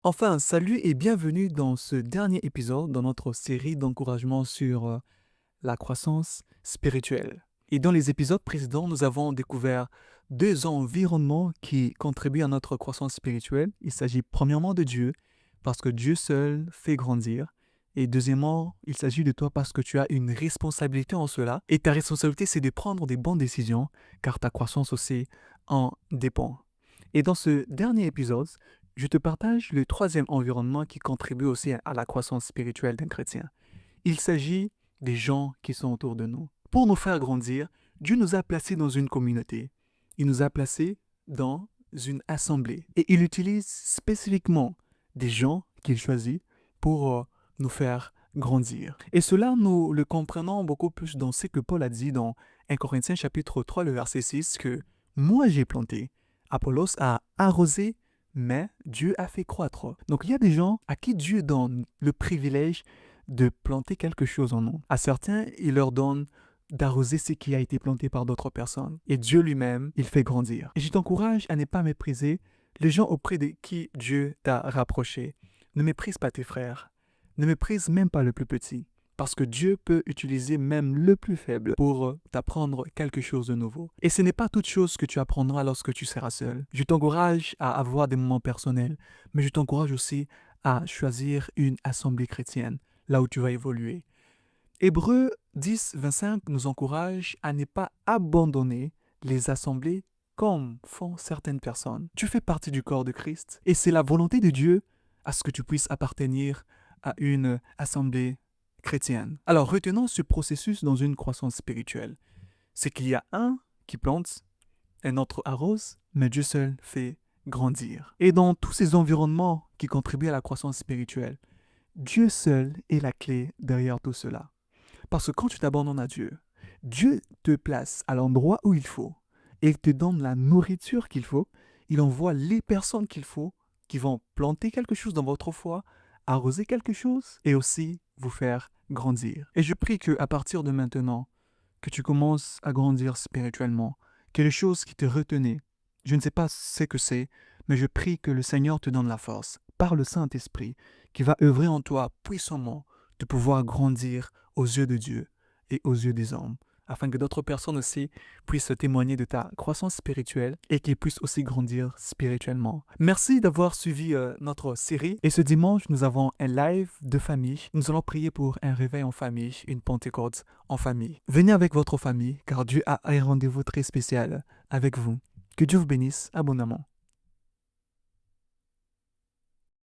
Enfin, salut et bienvenue dans ce dernier épisode dans notre série d'encouragement sur la croissance spirituelle. Et dans les épisodes précédents, nous avons découvert deux environnements qui contribuent à notre croissance spirituelle. Il s'agit premièrement de Dieu, parce que Dieu seul fait grandir. Et deuxièmement, il s'agit de toi parce que tu as une responsabilité en cela. Et ta responsabilité, c'est de prendre des bonnes décisions, car ta croissance aussi en dépend. Et dans ce dernier épisode, je te partage le troisième environnement qui contribue aussi à la croissance spirituelle d'un chrétien. Il s'agit des gens qui sont autour de nous. Pour nous faire grandir, Dieu nous a placés dans une communauté. Il nous a placés dans une assemblée. Et il utilise spécifiquement des gens qu'il choisit pour nous faire grandir. Et cela, nous le comprenons beaucoup plus dans ce que Paul a dit dans 1 Corinthiens chapitre 3, le verset 6, que moi j'ai planté, Apollos a arrosé, mais Dieu a fait croître. Donc il y a des gens à qui Dieu donne le privilège de planter quelque chose en nous. À certains, il leur donne d'arroser ce qui a été planté par d'autres personnes. Et Dieu lui-même, il fait grandir. Et je t'encourage à ne pas mépriser les gens auprès de qui Dieu t'a rapproché. Ne méprise pas tes frères. Ne méprise même pas le plus petit. Parce que Dieu peut utiliser même le plus faible pour t'apprendre quelque chose de nouveau. Et ce n'est pas toute chose que tu apprendras lorsque tu seras seul. Je t'encourage à avoir des moments personnels, mais je t'encourage aussi à choisir une assemblée chrétienne, là où tu vas évoluer. Hébreux 10, 25 nous encourage à ne pas abandonner les assemblées comme font certaines personnes. Tu fais partie du corps de Christ et c'est la volonté de Dieu à ce que tu puisses appartenir à une assemblée chrétienne. Alors retenons ce processus dans une croissance spirituelle. C'est qu'il y a un qui plante, un autre arrose, mais Dieu seul fait grandir. Et dans tous ces environnements qui contribuent à la croissance spirituelle, Dieu seul est la clé derrière tout cela. Parce que quand tu t'abandonnes à Dieu, Dieu te place à l'endroit où il faut et il te donne la nourriture qu'il faut. Il envoie les personnes qu'il faut qui vont planter quelque chose dans votre foi, arroser quelque chose et aussi vous faire grandir. Et je prie que à partir de maintenant, que tu commences à grandir spirituellement, que les choses qui te retenaient, je ne sais pas ce que c'est, mais je prie que le Seigneur te donne la force, par le Saint-Esprit, qui va œuvrer en toi puissamment de pouvoir grandir aux yeux de Dieu et aux yeux des hommes, afin que d'autres personnes aussi puissent témoigner de ta croissance spirituelle et qu'ils puissent aussi grandir spirituellement. Merci d'avoir suivi notre série. Et ce dimanche, nous avons un live de famille. Nous allons prier pour un réveil en famille, une Pentecôte en famille. Venez avec votre famille, car Dieu a un rendez-vous très spécial avec vous. Que Dieu vous bénisse abondamment.